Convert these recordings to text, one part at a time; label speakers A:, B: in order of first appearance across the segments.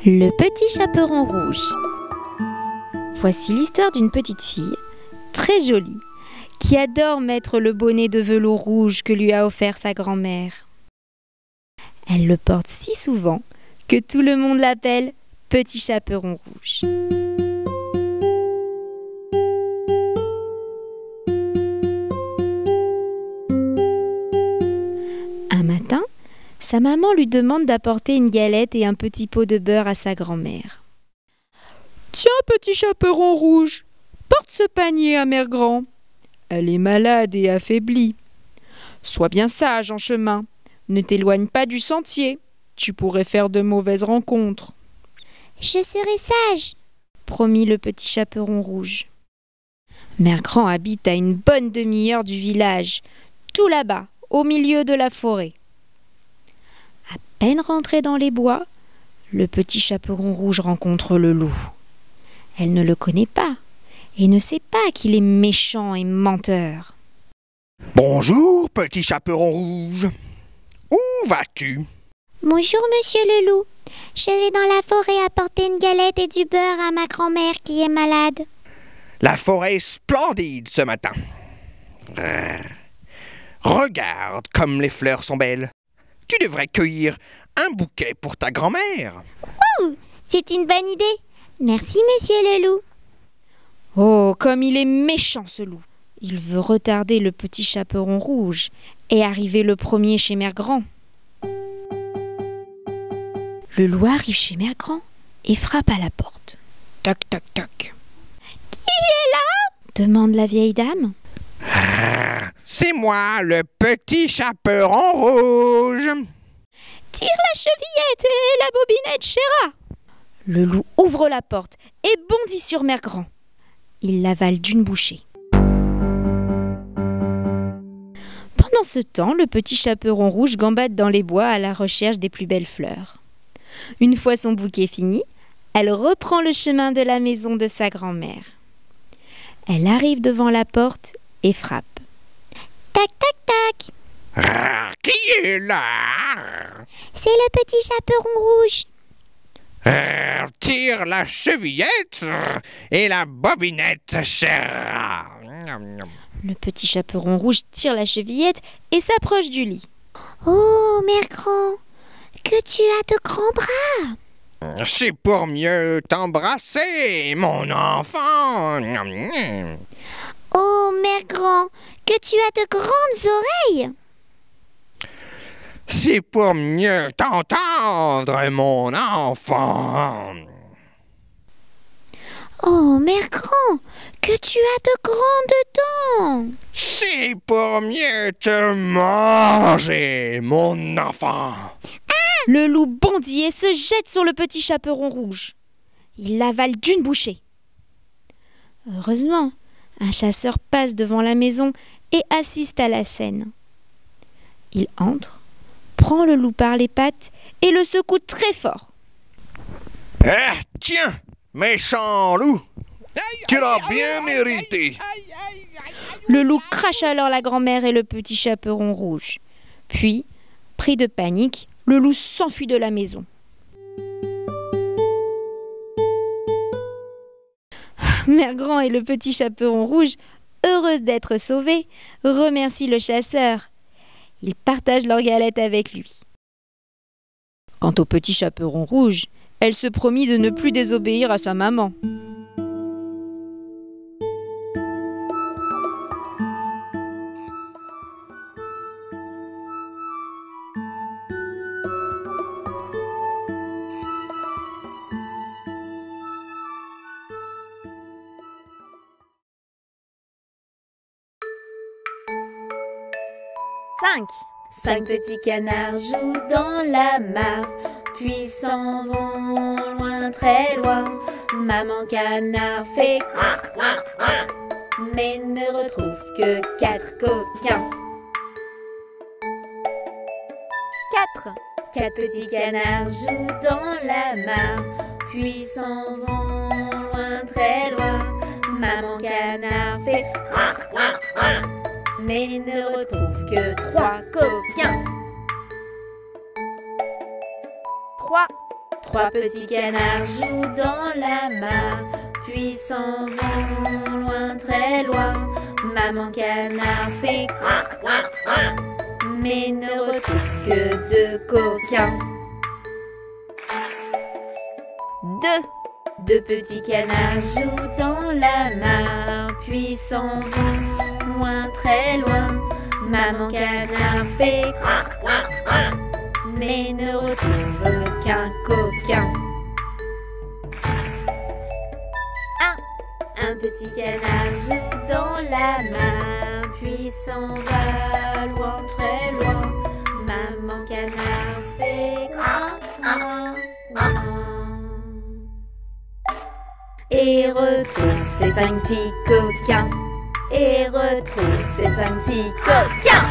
A: Le petit chaperon rouge. Voici l'histoire d'une petite fille, très jolie, qui adore mettre le bonnet de velours rouge que lui a offert sa grand-mère. Elle le porte si souvent que tout le monde l'appelle Petit Chaperon Rouge. Un matin, sa maman lui demande d'apporter une galette et un petit pot de beurre à sa grand-mère. « Tiens, Petit Chaperon Rouge, porte ce panier à Mère Grand. Elle est malade et affaiblie. Sois bien sage en chemin. Ne t'éloigne pas du sentier. Tu pourrais faire de mauvaises rencontres. »«
B: Je serai sage, »
A: promit le Petit Chaperon Rouge. Mère Grand habite à une bonne demi-heure du village, tout là-bas, au milieu de la forêt. À peine rentré dans les bois, le Petit Chaperon Rouge rencontre le loup. Elle ne le connaît pas et ne sait pas qu'il est méchant et menteur.
C: « Bonjour, Petit Chaperon Rouge. Où vas-tu ?»«
B: Bonjour, monsieur le loup. Je vais dans la forêt apporter une galette et du beurre à ma grand-mère qui est malade. »
C: La forêt est splendide ce matin. Regarde comme les fleurs sont belles. Tu devrais cueillir un bouquet pour ta grand-mère.
B: Oh, c'est une bonne idée. Merci, monsieur le loup.
A: Oh, comme il est méchant ce loup. Il veut retarder le Petit Chaperon Rouge et arriver le premier chez Mère Grand. Le loup arrive chez Mère Grand et frappe à la porte. Toc, toc, toc.
B: « Qui est là ?»
A: demande la vieille dame.
C: C'est moi, le Petit Chaperon Rouge.
A: Tire la chevillette et la bobinette, chéra. Le loup ouvre la porte et bondit sur Mère Grand. Il l'avale d'une bouchée. Pendant ce temps, le Petit Chaperon Rouge gambade dans les bois à la recherche des plus belles fleurs. Une fois son bouquet fini, elle reprend le chemin de la maison de sa grand-mère. Elle arrive devant la porte et frappe.
B: Tac, tac, tac.
C: Qui est là?
B: C'est le Petit Chaperon Rouge.
C: Tire la chevillette et la bobinette, chère.
A: Le Petit Chaperon Rouge tire la chevillette et s'approche du lit.
B: Oh, Mère Grand, que tu as de grands bras.
C: C'est pour mieux t'embrasser, mon enfant.
B: Oh, Mère Grand, que tu as de grandes oreilles.
C: C'est pour mieux t'entendre, mon enfant.
B: Oh, Mère Grand, que tu as de grandes dents.
C: C'est pour mieux te manger, mon enfant.
A: Le loup bondit et se jette sur le Petit Chaperon Rouge. Il l'avale d'une bouchée. Heureusement, un chasseur passe devant la maison et assiste à la scène. Il entre, prend le loup par les pattes et le secoue très fort.
C: Tiens, méchant loup, tu l'as bien mérité.
A: Le loup crache alors la grand-mère et le Petit Chaperon Rouge. Puis, pris de panique, le loup s'enfuit de la maison. Mère Grand et le Petit Chaperon Rouge, heureuses d'être sauvés, remercient le chasseur. Ils partagent leur galette avec lui. Quant au Petit Chaperon Rouge, elle se promit de ne plus désobéir à sa maman.
D: Cinq petits canards jouent dans la mare, puis s'en vont loin, très loin. Maman canard fait quack, quack, quack, mais ne retrouve que 4 coquins. 4 petits canards jouent dans la mare, puis s'en vont loin, très loin. Maman canard fait quack, quack, quack, mais ne retrouve que 3 coquins. Trois petits canards jouent dans la mare, puis s'en vont loin, très loin. Maman canard fait quoi, quoi, quoi, mais ne retrouve que deux coquins. Deux petits canards jouent dans la mare, puis s'en vont loin, très loin. Maman canard fait quoi, quoi, quoi, mais ne retrouve qu'un coquin. Un petit canard joue dans la mare, puis s'en va loin, très loin. Maman canard fait quoi, quoi, quoi, et retrouve ses 5 petits coquins. Et retrouve ses 5 petits coquins.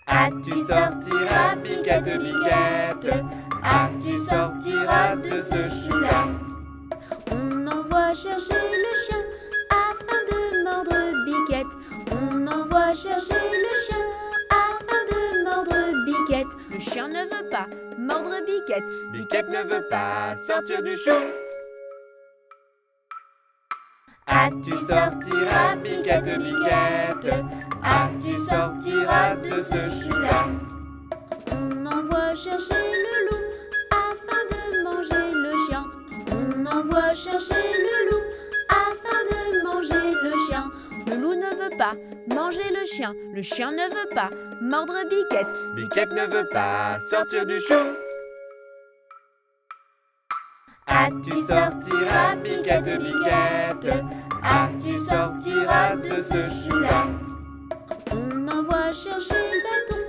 E: Ah, tu sortiras, biquette, biquette. Ah, tu sortiras de ce chou-là.
D: On envoie chercher le chien afin de mordre Biquette. On envoie chercher le chien afin de mordre Biquette. Le chien ne veut pas mordre Biquette.
E: Biquette ne veut pas sortir du chou. Ah, tu sortiras, biquette, biquette. Ah, tu sortiras de ce chou-là.
D: On envoie chercher le loup afin de manger le chien. On envoie chercher le loup afin de manger le chien. Le loup ne veut pas manger le chien. Le chien ne veut pas mordre Biquette.
E: Biquette ne veut pas sortir du chou. Ah, tu sortiras, biquette, biquette. Ah, tu sortiras de ce chou-là.
D: On envoie chercher le bâton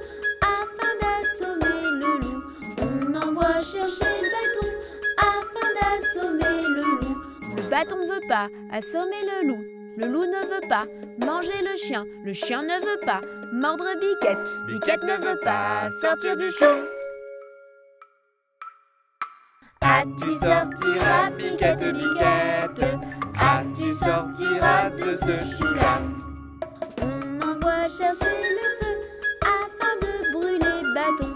D: afin d'assommer le loup. On envoie chercher le bâton afin d'assommer le loup. Le bâton ne veut pas assommer le loup. Le loup ne veut pas manger le chien. Le chien ne veut pas mordre Biquette.
E: Biquette ne veut pas sortir du chou. Ah, tu sortiras, biquette, biquette. Ah, tu sortiras de ce chou-là.
D: On envoie chercher le feu afin de brûler bâton.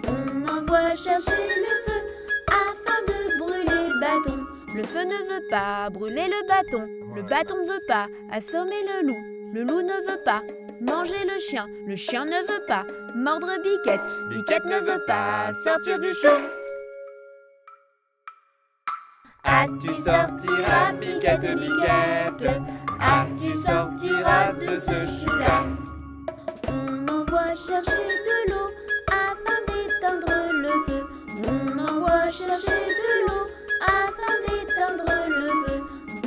D: On envoie chercher le feu afin de brûler bâton. Le feu ne veut pas brûler le bâton. Le bâton ne veut pas assommer le loup. Le loup ne veut pas manger le chien. Le chien ne veut pas mordre Biquette.
E: Biquette ne veut pas sortir du chou. Ah, tu sortiras, biquette, biquette. Ah, tu sortiras de ce chou-là.
D: On envoie chercher de l'eau afin d'éteindre le feu. On envoie chercher de l'eau afin d'éteindre le feu.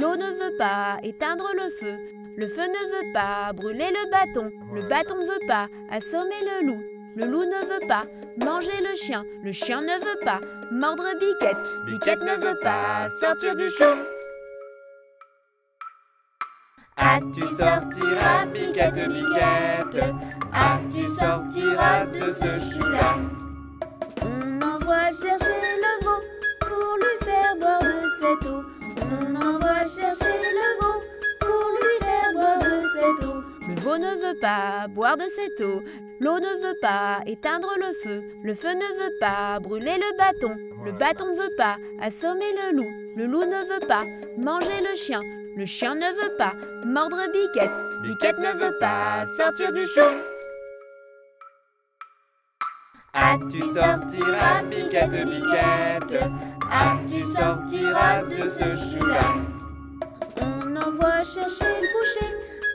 D: L'eau ne veut pas éteindre le feu. Le feu ne veut pas brûler le bâton. Le bâton ne veut pas assommer le loup. Le loup ne veut pas manger le chien. Le chien ne veut pas mordre Biquette.
E: Biquette ne veut pas sortir du chou. Ah, tu sortiras, biquette, biquette. Ah, tu sortiras de ce chou-là.
D: On envoie chercher le veau pour lui faire boire de cette eau. On envoie chercher le veau pour lui faire boire de cette eau. Le veau ne veut pas boire de cette eau. L'eau ne veut pas éteindre le feu. Le feu ne veut pas brûler le bâton. Le bâton ne veut pas assommer le loup. Le loup ne veut pas manger le chien. Le chien ne veut pas mordre Biquette.
E: Biquette ne veut pas sortir du chou. Ah, tu sortiras, biquette, biquette. Ah, tu sortiras de ce chou-là.
D: On envoie chercher le boucher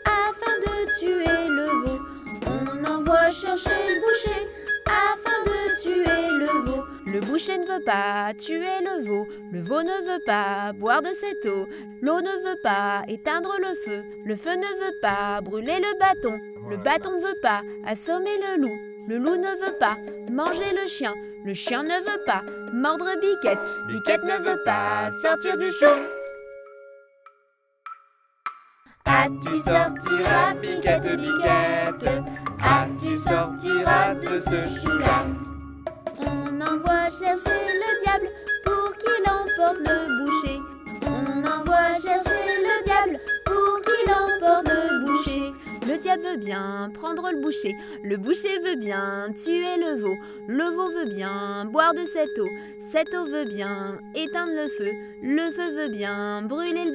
D: afin de tuer le veau. On envoie chercher le boucher afin de tuer le veau. Le boucher ne veut pas tuer le veau. Le veau ne veut pas boire de cette eau. L'eau ne veut pas éteindre le feu. Le feu ne veut pas brûler le bâton. Le bâton ne veut pas assommer le loup. Le loup ne veut pas manger le chien. Le chien ne veut pas mordre Biquette.
E: Biquette ne veut pas sortir du chou. Ah, tu sortiras, biquette, biquette. Ah, tu sortiras de ce chou-là.
D: On envoie chercher le diable pour qu'il emporte emporte le boucher. On envoie chercher le diable pour qu'il emporte le boucher. Le diable veut bien prendre le boucher veut bien tuer le veau veut bien boire de cette eau veut bien éteindre le feu veut bien brûler le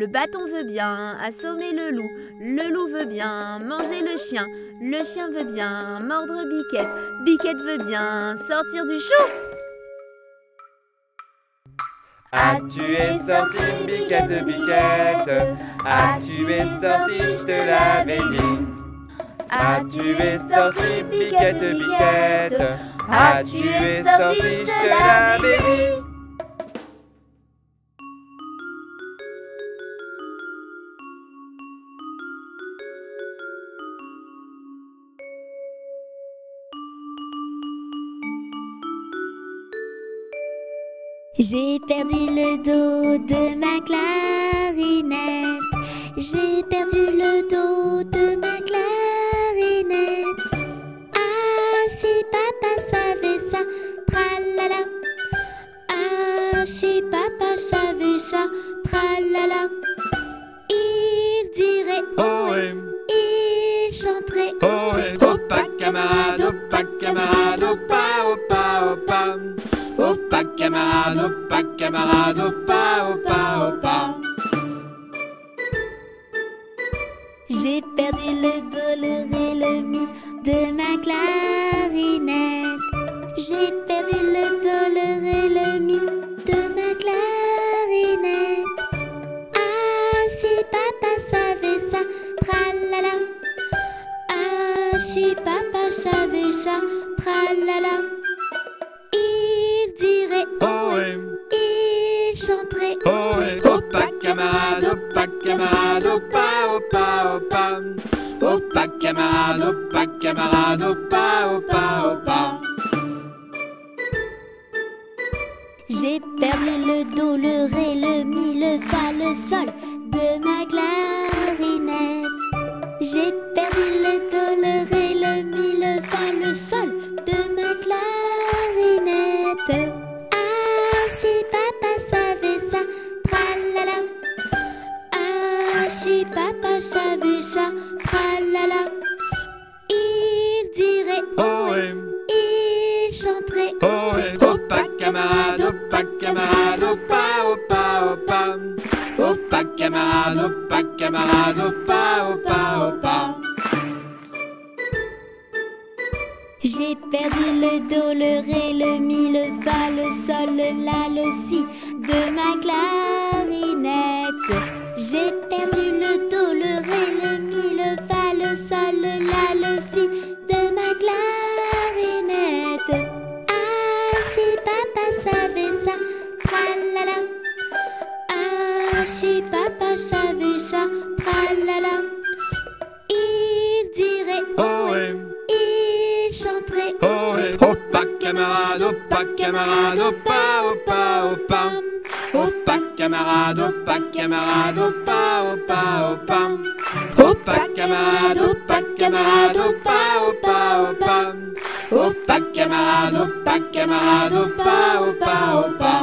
D: bâton veut bien assommer le loup veut bien manger le chien veut bien mordre Biquette veut bien sortir du chou.
E: As-tu es sorti, Biquette, as-tu es sorti, je te l'avais dit. As-tu es sorti, Biquette, as-tu es sorti, je te l'avais dit.
B: J'ai perdu le dos de ma clarinette. J'ai perdu le dos de ma clarinette. Ah, si papa savait ça, tralala. Ah, si papa savait ça, tralala. Il dirait ohé, il chanterait ohé.
E: Opa camarade, opa, opa, opa. Opa camarade, opa, opa.
B: J'ai perdu le do, le ré, le mi de ma clarinette. J'ai perdu le do, le ré, le mi de ma clarinette. Ah, si papa savait ça, tralala. Ah, si papa savait ça, tralala. Il dirait ohé, il chanterait
E: ohé. Opa camarade, opa, opa, opa. Opa camarade, opa, opa.
B: J'ai perdu le do, le ré, le mi, le fa, le sol de ma clarinette. J'ai perdu le do, le ré, le mi, le fa, le sol de ma clarinette. Ah, si papa savait ça, tralala. Ah, si papa savait ça, tralala. Il dirait ohé, il chanterait
E: ohé. Opa camarade, opa, opa. Opa camarade, opa, opa.
B: J'ai perdu le do, le ré, le mi, le fa, le sol, le la, le si de ma clarinette. J'ai perdu le do, le ré, le mi, le fa, le sol, le la, le si de ma clarinette. Ah, si papa savait ça, tralala. Ah, si papa savait ça, tralala. Il dirait ohé, il chanterait
E: ohé. Opa camarade, opa, opa. Opa camarade, opa, opa. Opa camarade, opa, opa. Opa camarade, opa.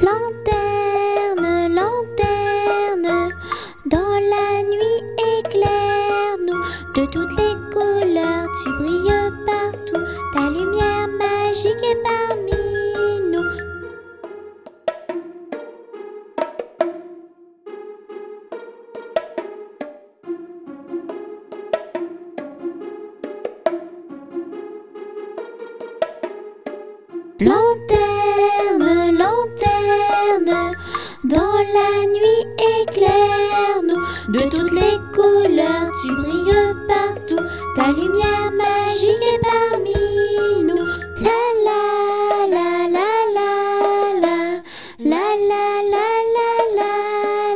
B: Lanterne, lanterne, dans la nuit éclaire-nous. De toutes les couleurs, tu brilles partout. Ta lumière magique est parmi nous. Lanterne, lanterne, dans la nuit éclaire-nous. De toutes les couleurs, tu brilles partout. Ta lumière magique est parmi nous. La la la la la la, la la la la la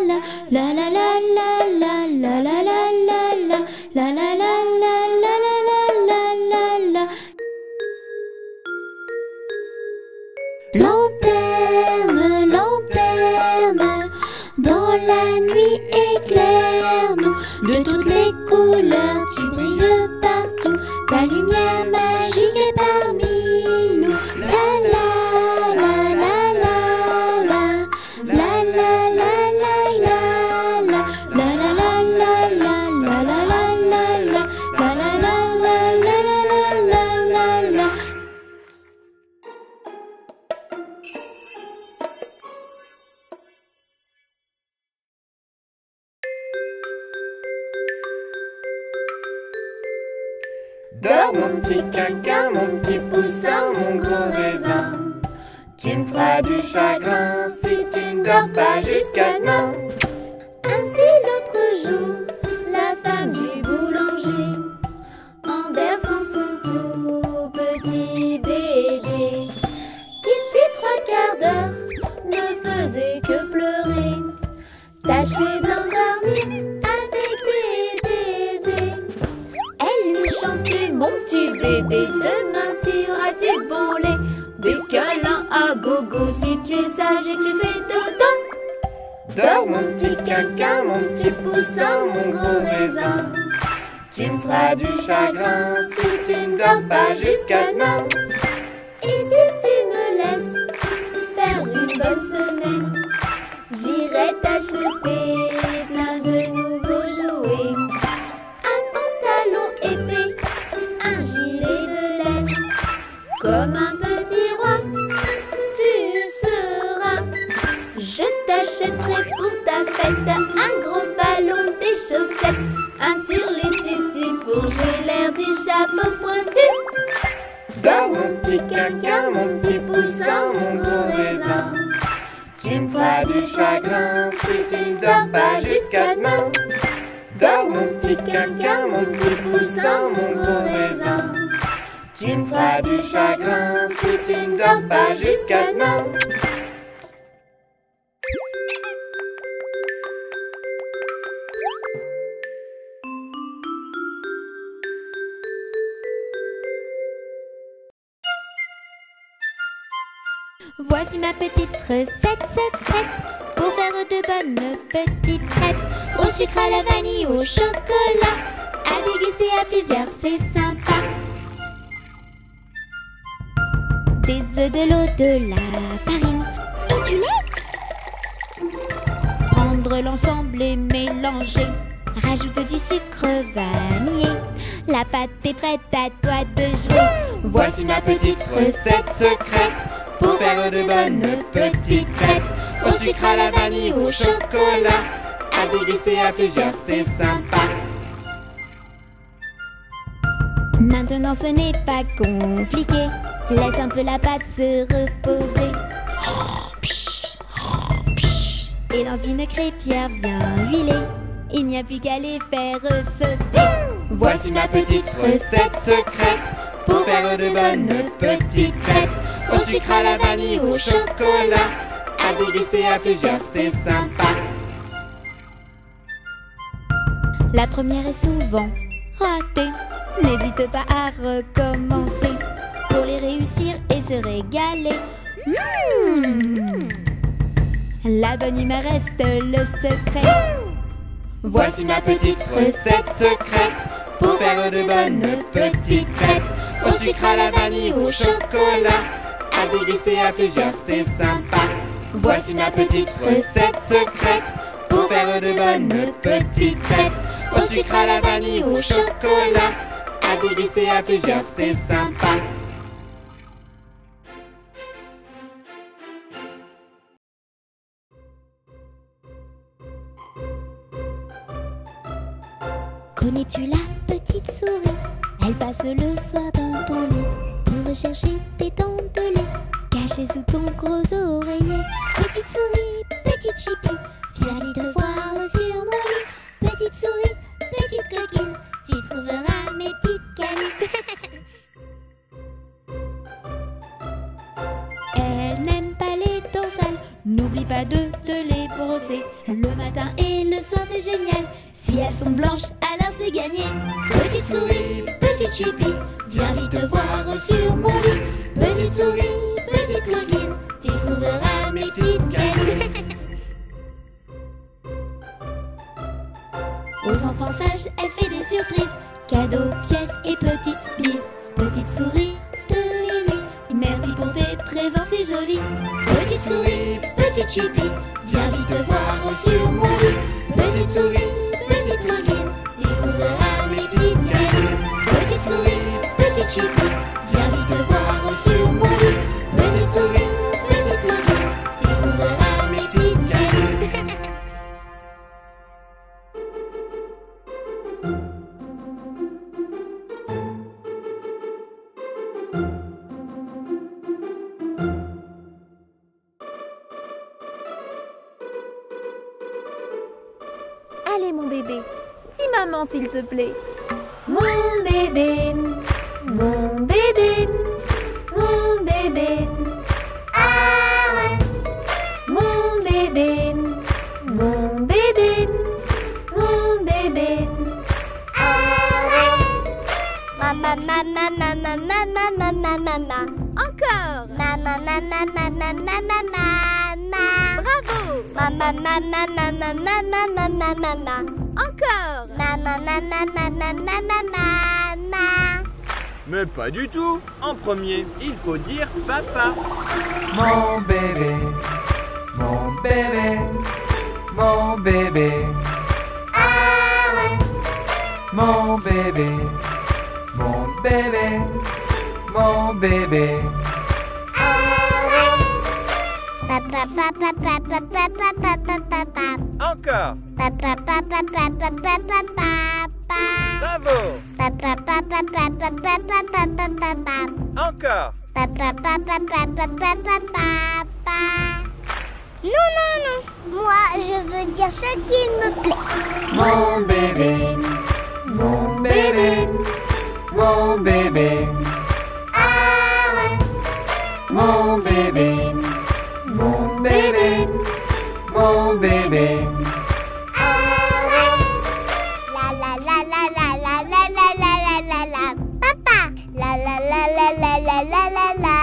B: la, la la la la la la la la la la la la la.
E: Dors mon petit quinquin, mon petit poussin, mon gros raisin. Tu me feras du chagrin si tu ne dors pas jusqu'à demain.
B: Ainsi l'autre jour, la femme du boulanger, en berçant son tout petit bébé, qui depuis 3/4 d'heure ne faisait que pleurer, tâchait d'endormir avec des baisers. Elle lui chantait: mon petit bébé, demain t'iras-tu bon lait, des câlins à gogo si tu es sage et tu fais dodo.
E: Dors mon petit quinquin, mon petit poussin, mon gros raisin. Tu me feras du chagrin si tu ne dors pas jusqu'à demain.
B: Et si tu me laisses faire une bonne semaine, j'irai t'acheter plein de nouveaux jouets, un pantalon épais, un gilet de laine, comme un petit roi, tu seras. Je t'achèterai pour ta fête un gros ballon, des chaussettes, un turlututu pour jouer l'air du chapeau pointu.
E: Dors mon petit quinquin, mon petit poussin, mon gros raisin. Tu me feras du chagrin si tu ne dors pas jusqu'à demain. Dors mon petit quinquin, mon petit poussin, mon gros raisin. Tu me feras du chagrin si tu ne dors pas jusqu'à demain.
B: Voici ma petite recette secrète pour faire de bonnes petites crêpes au sucre, à la vanille, au chocolat, à déguster à plusieurs, c'est sympa. Des œufs, de l'eau, de la farine et du lait. Prendre l'ensemble et mélanger. Rajoute du sucre vanillé. La pâte est prête, à toi de jouer.
E: Voici ma petite recette secrète pour faire de bonnes petites crêpes au sucre, à la vanille, au chocolat, à déguster à plusieurs, c'est sympa.
B: Maintenant ce n'est pas compliqué. Laisse un peu la pâte se reposer. Et dans une crêpière bien huilée, il n'y a plus qu'à les faire sauter.
E: Voici ma petite recette secrète pour faire de bonnes petites crêpes au sucre, à la vanille, au chocolat, à déguster à plusieurs, c'est sympa.
B: La première est souvent ratée. N'hésite pas à recommencer pour les réussir et se régaler. La bonne humeur reste le secret.
E: Voici ma petite recette secrète pour faire de bonnes petites crêpes au sucre, à la vanille, au chocolat, à déguster à plusieurs, c'est sympa. Voici ma petite recette secrète pour faire de bonnes petites crêpes au sucre, à la vanille, au chocolat, à déguster à plusieurs, c'est sympa.
B: Connais-tu la petite souris? Elle passe le soir dans ton lit pour rechercher tes dents de lait cachées sous ton gros oreiller. Petite souris, petite chipie, viens vite te voir sur mon lit. Petite souris, petite coquine, tu trouveras mes petites canines. Elle n'aime pas les dents sales, n'oublie pas de te les brosser le matin et le soir, c'est génial. Si elles sont blanches, alors c'est gagné. Petite souris, petite chipie, viens vite te voir sur mon lit. Petite souris, petite coquine, tu trouveras mes petites canines. Aux enfants sages, elle fait des surprises, cadeaux, pièces et petites bises. Petite souris de nuit, merci pour tes présents, c'est joli. Petite souris, petite chipie, viens vite te voir sur mon lit. Petite souris, petite coquine, tu trouveras mes petites canines. Petite souris, petite chipie, viens vite te voir sur mon lit. Petite souris, petite coquine, tu trouveras mes petites canines.
D: Allez mon bébé, dis maman s'il te plaît. Mon bébé, mon bébé, mon bébé.
B: Ah ouais.
D: Mon bébé, mon bébé, mon bébé.
B: Mama, mama, mama, mama, mama, mama.
D: Encore.
B: Mama, mama, mama, mama, mama.
D: Bravo.
B: Mama, mama, mama, mama, mama, mama.
D: Encore.
B: Mama, mama, mama, mama, mama.
F: Mais pas du tout. En premier, il faut dire papa.
G: Mon bébé, mon bébé, mon bébé.
B: Ah ouais.
G: Mon bébé, mon bébé, mon bébé.
B: Papa, papa, papa, papa, papa, papa.
F: Encore.
B: Papa, papa, papa, papa, papa.
F: Bravo.
B: Papa, papa, papa, papa, papa, papa.
F: Encore.
B: Papa, papa, papa, papa, papa. Non, non, non. Moi, je veux dire ce qu'il me plaît.
G: Mon bébé, mon bébé, mon bébé.
B: Ah ouais.
G: Mon bébé, mon bébé, mon bébé.
B: La la la la la la la la la la la la. Papa. La la la la la la la la la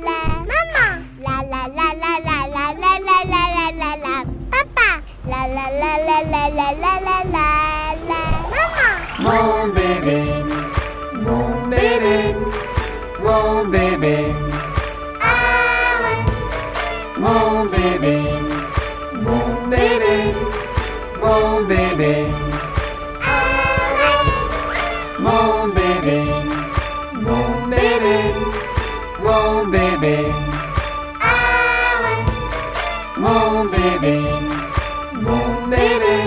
B: la. Maman. La la la la la la la la la la la la. Papa. La la la la la la la la la la. Maman.
G: Mon bébé, mon bébé, mon bébé.
B: Ah ouais.
G: Mon bébé, mon bébé, mon bébé. Mon bébé, mon bébé, mon bébé. Mon bébé, mon bébé,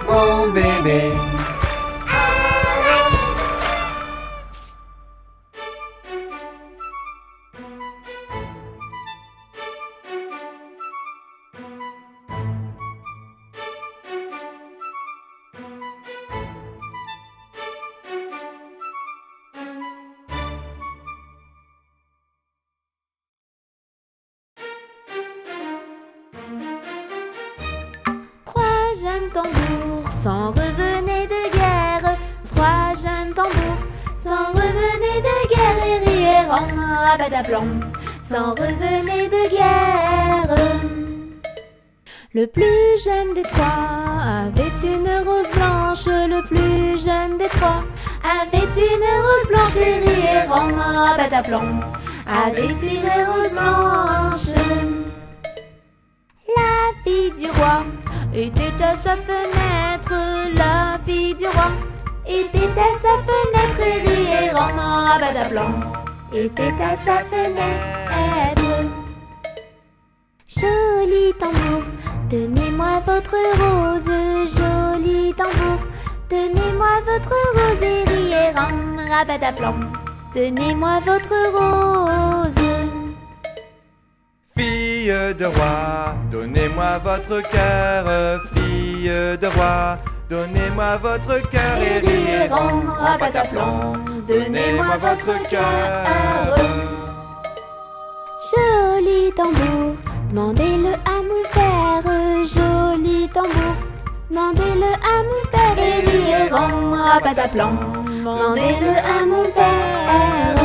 G: mon bébé.
D: Jeunes tambours s'en revenaient de guerre. Trois jeunes tambours s'en revenaient de guerre. Et rièrent en rabataplan s'en revenaient de guerre. Le plus jeune des trois avait une rose blanche. Le plus jeune des trois avait une rose blanche. Et rièrent en rabataplan avait une rose blanche. La fille du roi était à sa fenêtre, la fille du roi était à sa fenêtre. Et rièrent en rabataplan était à sa fenêtre. Joli tambour, donnez-moi votre rose. Joli tambour, donnez-moi votre rose. Et rièrent en rabataplan, donnez-moi votre rose.
G: Fille de roi, donnez-moi votre cœur. Fille de roi, donnez-moi votre cœur.
D: Et rièrent en rabataplan, donnez-moi votre cœur. Joli tambour, demandez-le à mon père. Joli tambour, demandez-le à mon père. Et rièrent en rabataplan, demandez-le à mon père.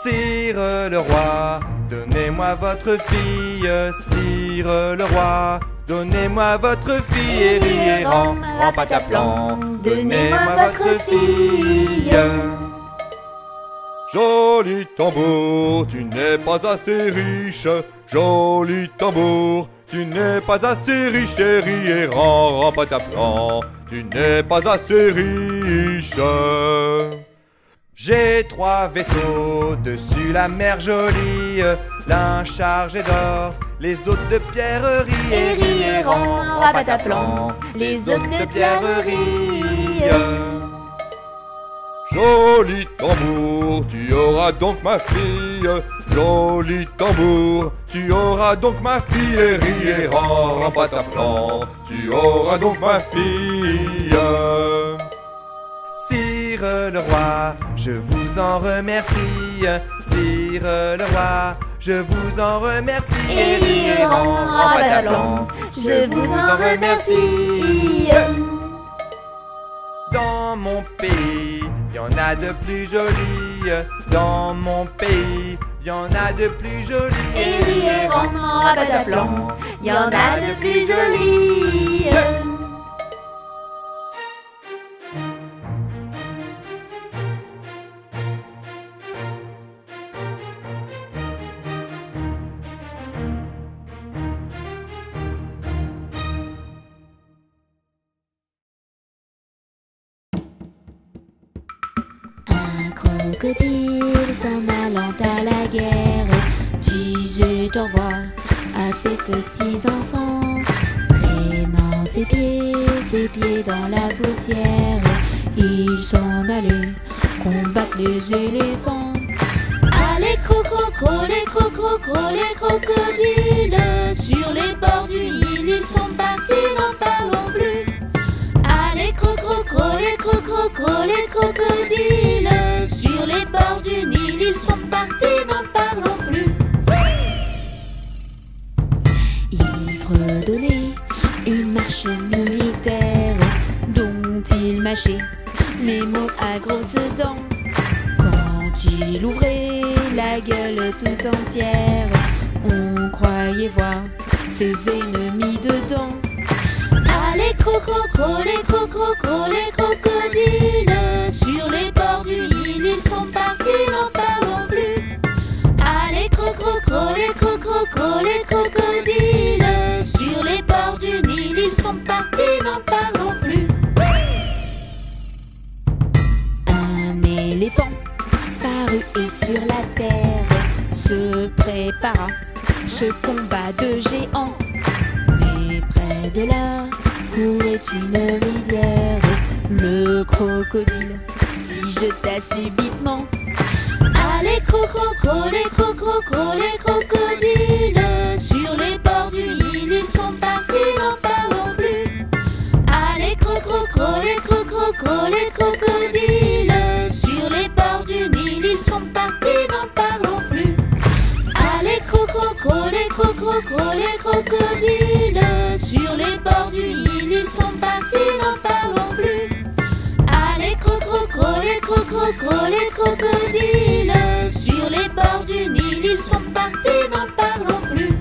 G: Sire le roi, donnez-moi votre fille. Sire le roi, donnez-moi votre fille. Et rièrent en pataplan, donnez-moi votre fille.
H: Joli tambour, tu n'es pas assez riche. Joli tambour, tu n'es pas assez riche. Et rièrent en pataplan, tu n'es pas assez riche.
G: J'ai trois vaisseaux dessus la mer jolie, l'un chargé d'or, les autres de pierreries.
D: Et rièrent en rabataplan, les autres de pierreries.
H: Joli tambour, tu auras donc ma fille. Joli tambour, tu auras donc ma fille. Et ri et rend pataplan, tu auras donc ma fille.
G: Sire le roi, je vous en remercie. Sire le roi, je vous en remercie.
D: Et ri et rend pataplan, je vous en remercie.
G: Dans mon pays, y en a de plus jolis. Dans mon pays, y en a de plus jolis.
D: Et ri et rend pataplan, y en a de plus jolis.
B: Un crocodile s'en allant à la guerre disait au revoir à ses petits enfants, traînant ses pieds dans la poussière. Ils s'en allaient combattre les éléphants. Allez crocro, les crocodiles sur les bords du Nil, ils sont partis, n'en parlons plus. Allez crocro, les crocodiles sur les bords du Nil, ils sont partis, n'en parlons plus. Il fredonnait une marche militaire dont il mâchait les mots à grosses dents. Quand il ouvrait la gueule tout entière, on croyait voir ses ennemis dedans. Allez crocro, les crocodiles sur les bords du Nil, ils sont partis, n'en parlons plus. Allez crocro, les crocodiles sur les bords du Nil, ils sont partis, n'en parlons plus. Un éléphant parut et sur la terre se prépara ce combat de géants. Mais près de là courait une rivière. Le crocodile s'y jeta subitement. Allez crocro, les crocodiles sur les bords du Nil, ils sont partis, n'en parlons plus. Allez crocro, les crocodiles sur les bords du Nil, ils sont partis, n'en parlons plus. Allez crocro, les crocodiles sur les bords du Nil, ils sont partis, n'en parlons plus. Allez crocro, les crocodiles sur les bords du Nil, ils sont partis, n'en parlons plus.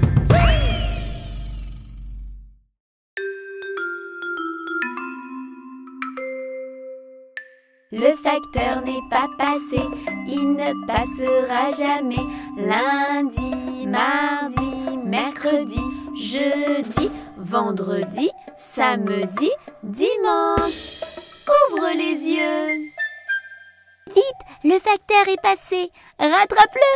D: Le facteur n'est pas passé, il ne passera jamais. Lundi, mardi, mercredi, jeudi, vendredi, samedi, dimanche. Ouvre les yeux.
B: Vite, le facteur est passé, rattrape-le.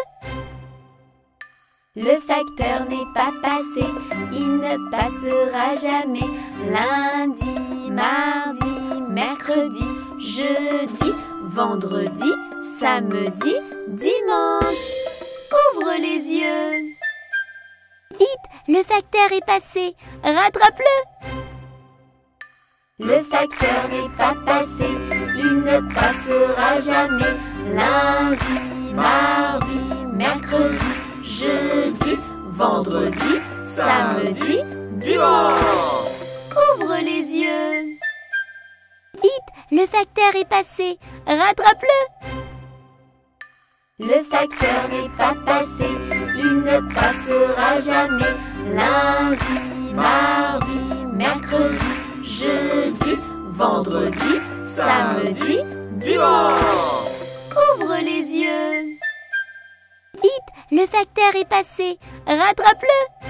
D: Le facteur n'est pas passé, il ne passera jamais. Lundi, mardi, mercredi, jeudi, vendredi, samedi, dimanche. Ouvre les yeux.
B: Vite, le facteur est passé, rattrape-le.
D: Le facteur n'est pas passé, il ne passera jamais. Lundi, mardi, mercredi, jeudi, vendredi, samedi, dimanche. Ouvre les yeux.
B: Vite, le facteur est passé, rattrape-le.
D: Le facteur n'est pas passé, il ne passera jamais. Lundi, mardi, mercredi, jeudi, vendredi, samedi, dimanche. Ouvre les yeux.
B: Vite, le facteur est passé, rattrape-le.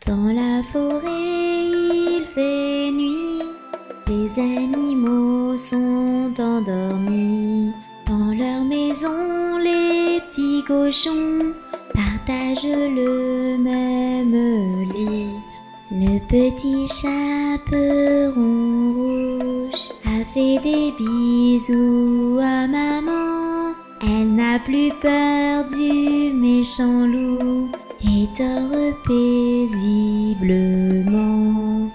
B: Dans la forêt il fait nuit, les animaux sont endormis. Dans leur maison les petits cochons partagent le même lit. Le petit chaperon rouge a fait des bisous à maman. Elle n'a plus peur du méchant loup et dort paisiblement.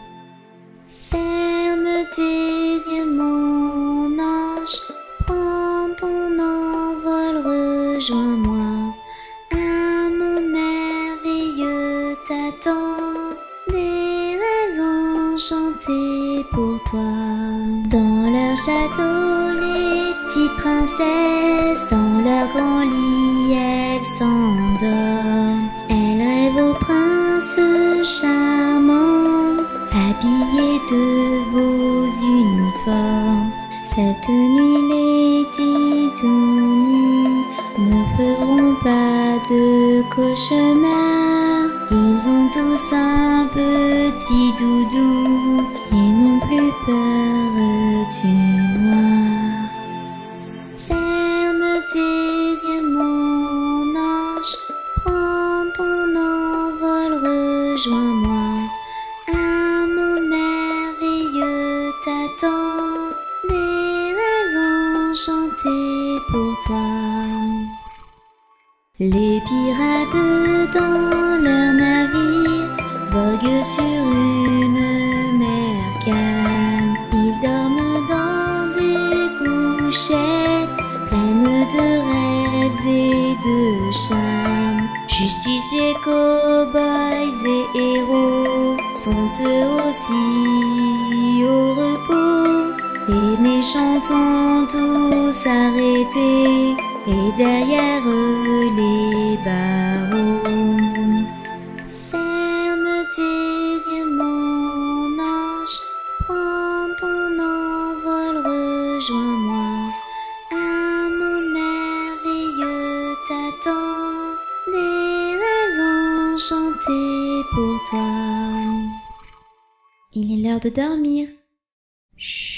B: Ferme tes yeux mon ange, prends ton envol, rejoins-moi. Un monde merveilleux t'attend, des rêves enchantés pour toi. Dans leur château, les petites princesses, dans leur grand lit, elles s'endorment. Elles rêvent au prince charmant, habillés de beaux uniformes. Cette nuit, les titounis ne feront pas de cauchemar. Ils ont tous un petit doudou et n'ont plus peur du noir. Ferme tes yeux mon ange, prends ton envol, rejoins-moi. Un monde merveilleux t'attend, des rêves enchantés pour toi. Les pirates dans leur navire voguent sur une mer calme. Ils dorment dans des couchettes pleines de rêves et de charmes. Justiciers, cow-boys et héros sont eux aussi au repos. Les méchants sont tous arrêtés et derrière eux les barreaux. Ferme tes yeux mon ange, prends ton envol, rejoins-moi. Un monde merveilleux t'attend, des rêves enchantés pour toi. Il est l'heure de dormir. Chut.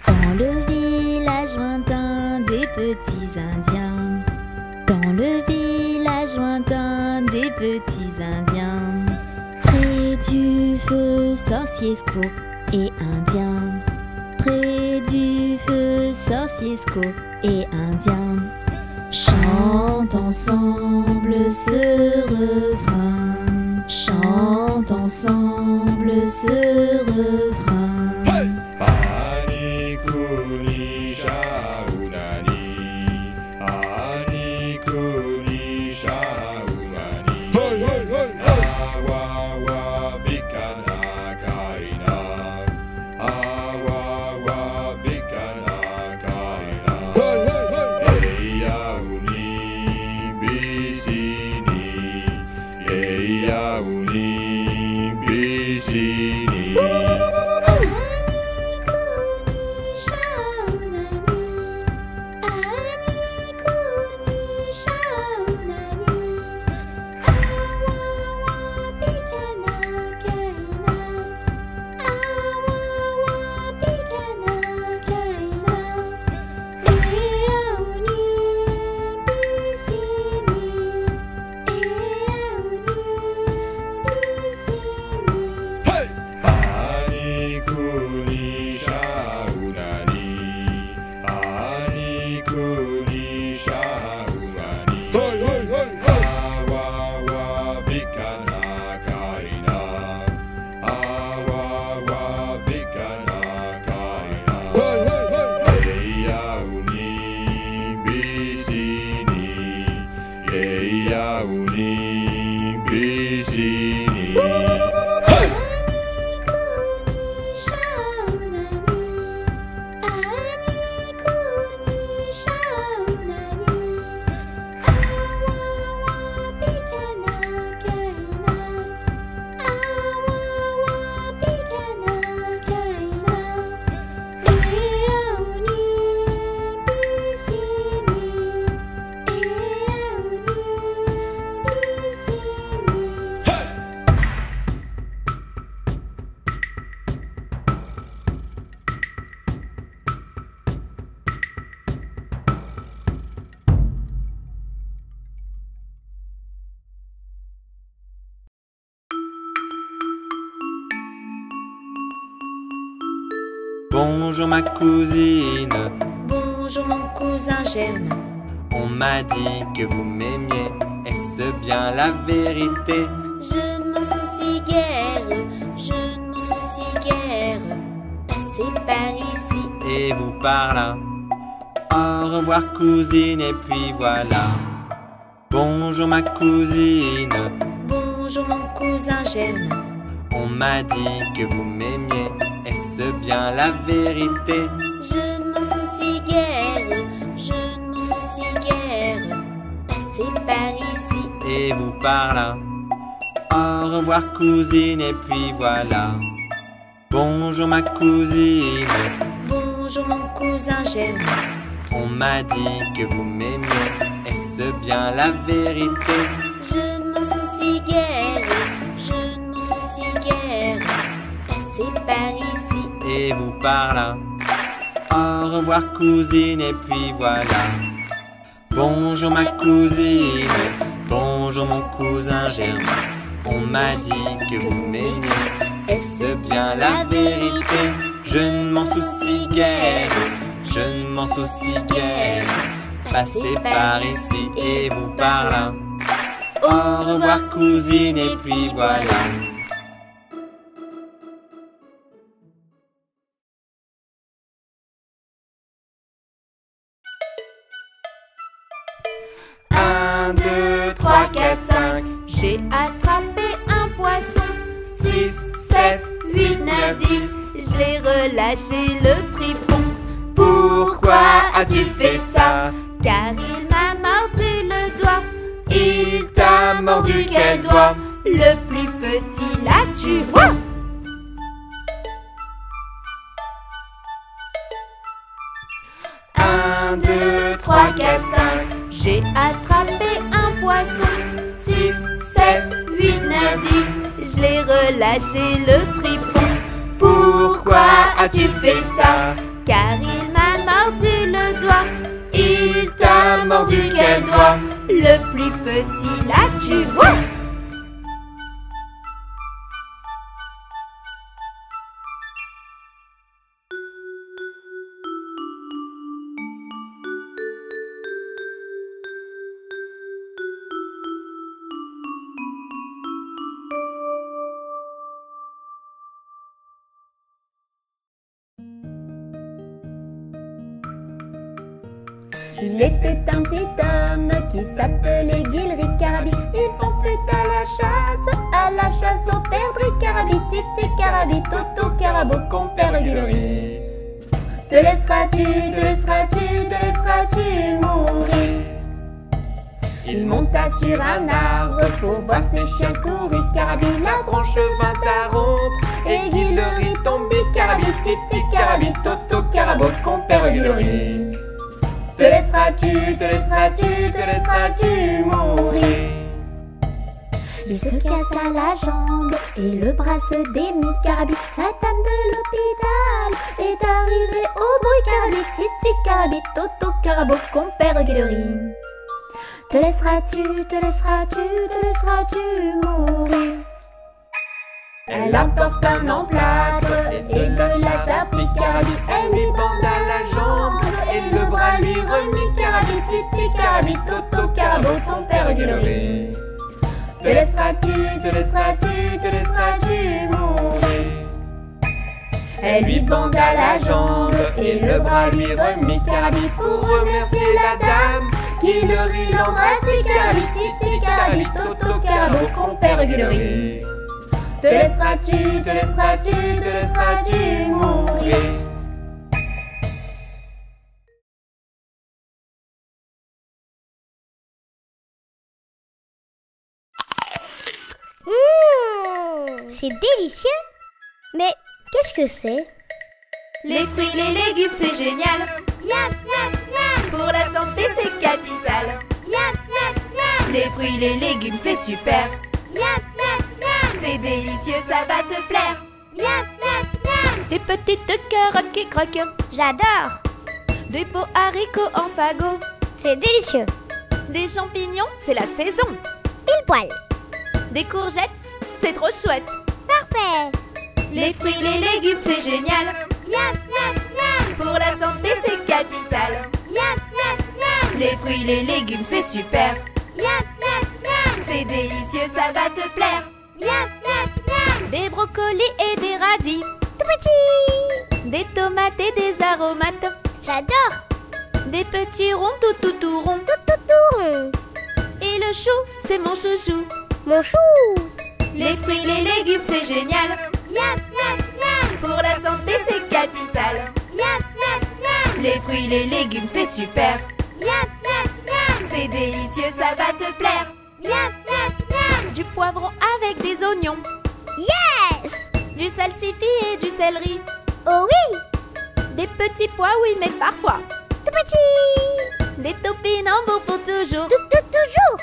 B: Dans le village lointain des petits Indiens, dans le village lointain des petits Indiens, près du feu sorcier Scope et Indien, près du feu sorcier Scope et Indien, chantent ensemble ce refrain, chantent ensemble ce refrain.
G: Bonjour ma cousine.
D: Bonjour mon cousin Germain.
G: On m'a dit que vous m'aimiez, est-ce bien la vérité?
D: Je ne m'en soucie guère, je ne m'en soucie guère. Passez par ici.
G: Et vous par là. Au revoir cousine, et puis voilà. Bonjour ma cousine.
D: Bonjour mon cousin Germain.
G: On m'a dit que vous m'aimiez, est-ce bien la vérité?
D: Je ne m'en soucie guère, je ne m'en soucie guère. Passez par ici.
G: Et vous par là. Au revoir cousine, et puis voilà. Bonjour ma cousine.
D: Bonjour mon cousin Germain.
G: On m'a dit que vous m'aimiez, est-ce bien la vérité?
D: Je ne m'en soucie guère, je ne m'en soucie guère. Passez par ici.
G: Et vous par là. Au revoir cousine, et puis voilà. Bonjour ma cousine. Bonjour mon cousin Germain. On m'a dit que vous m'aimiez, est-ce bien la vérité? Je ne m'en soucie guère, je ne m'en soucie guère. Passez par ici et vous par là. Au revoir cousine, et puis voilà.
E: Un, 2, 3, 4, 5.
D: J'ai attrapé un poisson.
E: 6, 7,
D: 8, 9, 10. Je l'ai relâché le fripon.
E: Pourquoi as-tu fait ça?
D: Car il m'a mordu le doigt.
E: Il t'a mordu quel doigt?
D: Le plus petit là, tu vois.
E: Un, 2, 3, 4, 5.
D: J'ai attrapé un poisson.
E: 6, 7,
D: 8, 9, 10. Je l'ai relâché le fripon.
E: Pourquoi as-tu fait ça?
D: Car il m'a mordu le doigt.
E: Il t'a mordu quel doigt?
D: Le plus petit là, tu vois. Il était un petit homme qui s'appelait Guilry Carabi. Il s'en fut à la chasse au perdrix Carabi. Titi Carabi, Toto Carabo, compère Guilry. Te laisseras-tu mourir? Il monta sur un arbre pour voir ses chiens courir. Carabi, la branche vint à rompre et Guilry tombit. Carabi, Titi Carabi, Toto Carabo, compère Guilry. Te laisseras-tu mourir? Il se cassa la jambe et le bras se démit. Carabi, la dame de l'hôpital est arrivée au bruit. Carabi, Titi Carabi, Toto Carabo, compère Guilry. Te laisseras-tu mourir? Elle apporte un emplâtre et de la charpie. Carabi, elle lui banda la jambe et le bras lui remit. Carabi, Titi Carabi, Toto Carabo, compère Guilry. Te laisseras-tu mourir? Elle lui banda la jambe et le bras lui remit. Carabi, pour remercier la dame, Guilry l'embrassait. Carabi, Titi Carabi, Toto Carabo, compère Guilry. Te laisseras-tu mourir?
B: C'est délicieux. Mais qu'est-ce que c'est?
D: Les fruits, les légumes, c'est génial.
B: Miam, miam, miam.
D: Pour la santé, c'est capital.
B: Miam, miam, miam.
D: Les fruits, les légumes, c'est super.
B: Miam, miam, miam.
D: C'est délicieux, ça va te plaire.
B: Miam, miam, miam.
D: Des petites carottes qui croquent.
B: J'adore.
D: Des pots haricots en fagot.
B: C'est délicieux.
D: Des champignons, c'est la saison.
B: Pile poil.
D: Des courgettes, c'est trop chouette.
B: Parfait.
D: Les fruits, les légumes, c'est génial.
B: Miam, miam, miam.
D: Pour la santé, c'est capital.
B: Miam, miam, miam.
D: Les fruits, les légumes, c'est super.
B: Miam, miam, miam.
D: C'est délicieux, ça va te plaire.
B: Miam, miam, miam.
D: Des brocolis et des radis.
B: Tout petit.
D: Des tomates et des aromates.
B: J'adore.
D: Des petits ronds tout ronds.
B: Tout rond.
D: Et le chou, c'est mon chouchou.
B: Mon chou.
D: Les fruits, les légumes, c'est génial.
B: Miam, miam, miam.
D: Pour la santé, c'est capital.
B: Miam, miam, miam.
D: Les fruits, les légumes, c'est super.
B: Miam, miam, miam.
D: C'est délicieux, ça va te plaire.
B: Miam, miam, miam.
D: Du poivron avec des oignons.
B: Yes.
D: Du salsifis et du céleri.
B: Oh oui.
D: Des petits pois, oui, mais parfois.
B: Tout petit.
D: Des topinambours pour toujours.
B: Toujours.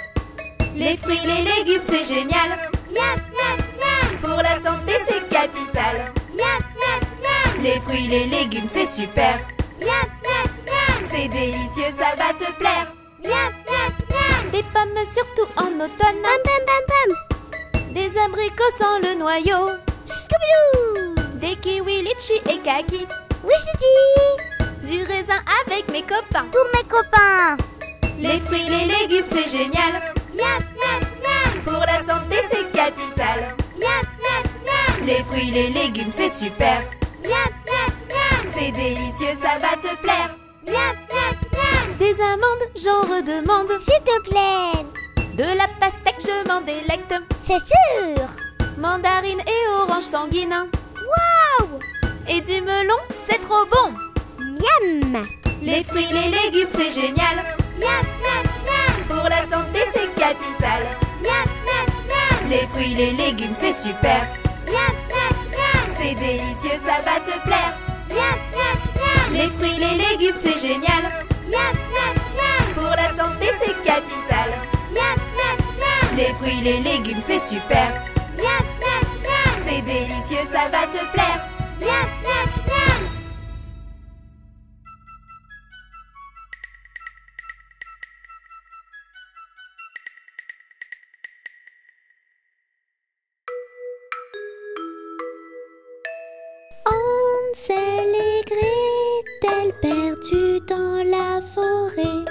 D: Les fruits, les légumes, c'est génial.
B: Miam, miam, miam.
D: Pour la santé, c'est capital.
B: Miam, miam, miam.
D: Les fruits, les légumes, c'est super.
B: Miam, miam, miam.
D: C'est délicieux, ça va te plaire.
B: Miam, miam, miam.
D: Des pommes surtout en automne.
B: Pam, pam, pam, pam.
D: Des abricots sans le noyau.
B: Scooby-Doo.
D: Des kiwis, litchis et kaki.
B: Oui, je dis.
D: Du raisin avec mes copains.
B: Tous mes copains.
D: Les fruits, les légumes, c'est génial.
B: Miam, miam, miam.
D: Pour la santé, c'est capital.
B: Miam, miam, miam.
D: Les fruits, les légumes, c'est super.
B: Miam, miam, miam.
D: C'est délicieux, ça va te plaire.
B: Miam, miam, miam.
D: Des amandes, j'en redemande.
B: S'il te plaît.
D: De la pastèque, je m'en délecte.
B: C'est sûr.
D: Mandarine et orange sanguine.
B: Waouh.
D: Et du melon, c'est trop bon.
B: Miam.
D: Les fruits, les légumes, c'est génial.
B: Miam, miam, miam.
D: Pour la santé, c'est capital.
B: Miam, miam, miam.
D: Les fruits, les légumes, c'est super.
B: Miam, miam, miam.
D: C'est délicieux, ça va te plaire.
B: Miam, miam, miam.
D: Les fruits, les légumes, c'est génial.
B: Miam, miam, miam.
D: Pour la santé, c'est capital.
B: Miam, miam, miam.
D: Les fruits, les légumes, c'est super.
B: Miam, miam, miam.
D: C'est délicieux, ça va te plaire.
B: Miam, miam, miam. Hansel et Gretel perdus dans la forêt.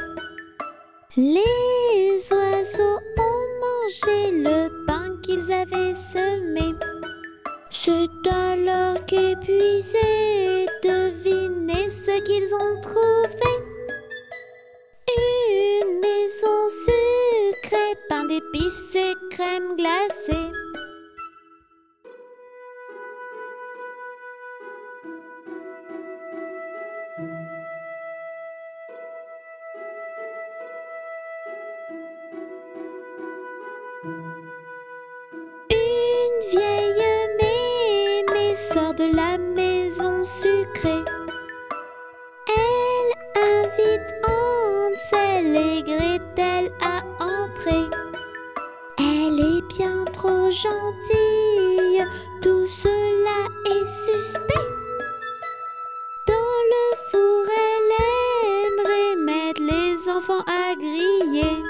B: Les oiseaux ont mangé le pain qu'ils avaient semé. C'est alors qu'épuisés, devinez ce qu'ils ont trouvé. Une maison sucrée, pain d'épices et crème glacée. Une vieille mémé sort de la maison sucrée. Elle invite Hansel et Gretel à entrer. Elle est bien trop gentille, tout cela est suspect. Dans le four, elle aimerait mettre les enfants à griller.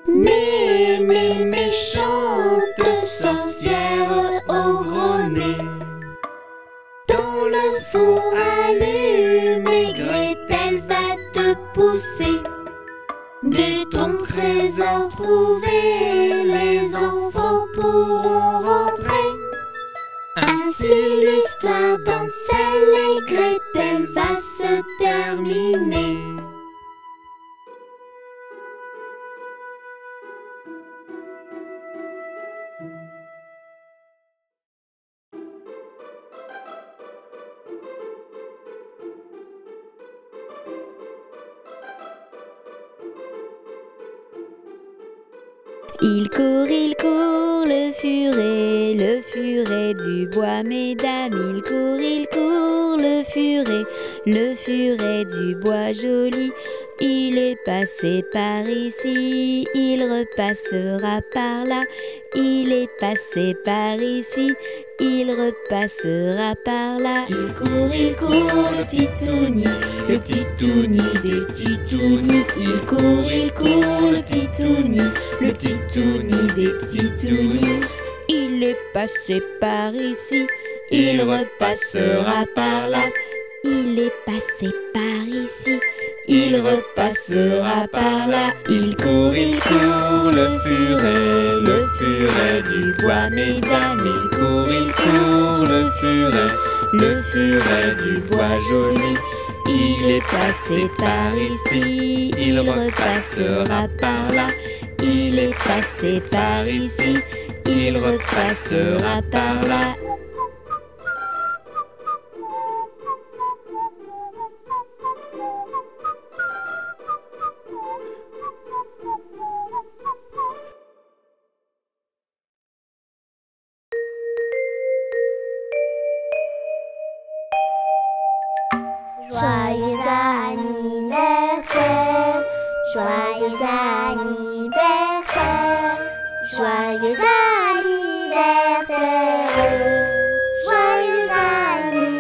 B: Mais méchante sorcière au gros nez, dans le four allumé, Gretel va te pousser. De ton trésor trouvé, les enfants pourront rentrer. Ainsi l'histoire d'Hansel et Gretel va se terminer.
A: Il court, le furet du bois, mesdames. Il court, le furet du bois joli. Il est passé par ici, il repassera par là. Il est passé par ici, il repassera par là.
B: Il court, le petit Touni, le petit Touni des petits Tounis. Il court, le petit Touni, le petit Touni des petits Tounis.
A: Il est passé par ici, il repassera par là. Il est passé par ici, il repassera par là.
B: Il court, le furet du bois, mesdames. Il court, le furet du bois joli. Il est passé par ici, il repassera par là. Il est passé par ici, il repassera par là.
E: Joyeux anniversaire, joyeux anniversaire, joyeux anniversaire, joyeux anniversaire.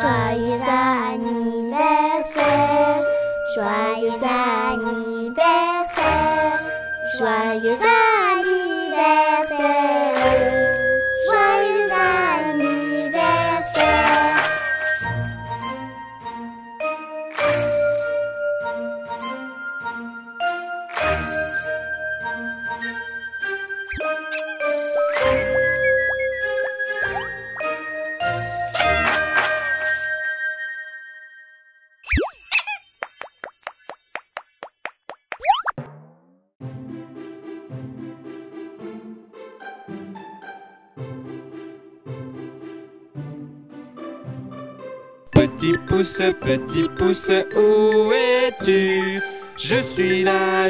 E: Joyeux anniversaire, joyeux anniversaire, joyeux anniversaire, joyeux anniversaire.
G: Petit pouce, où es-tu? Je suis là,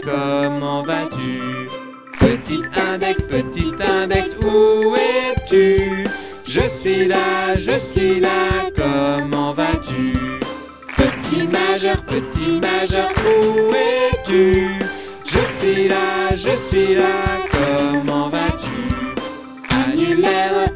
G: comment vas-tu? Petit index, où es-tu? Je suis là, comment vas-tu? Petit majeur, où es-tu? Je suis là, comment vas-tu? Annulaire,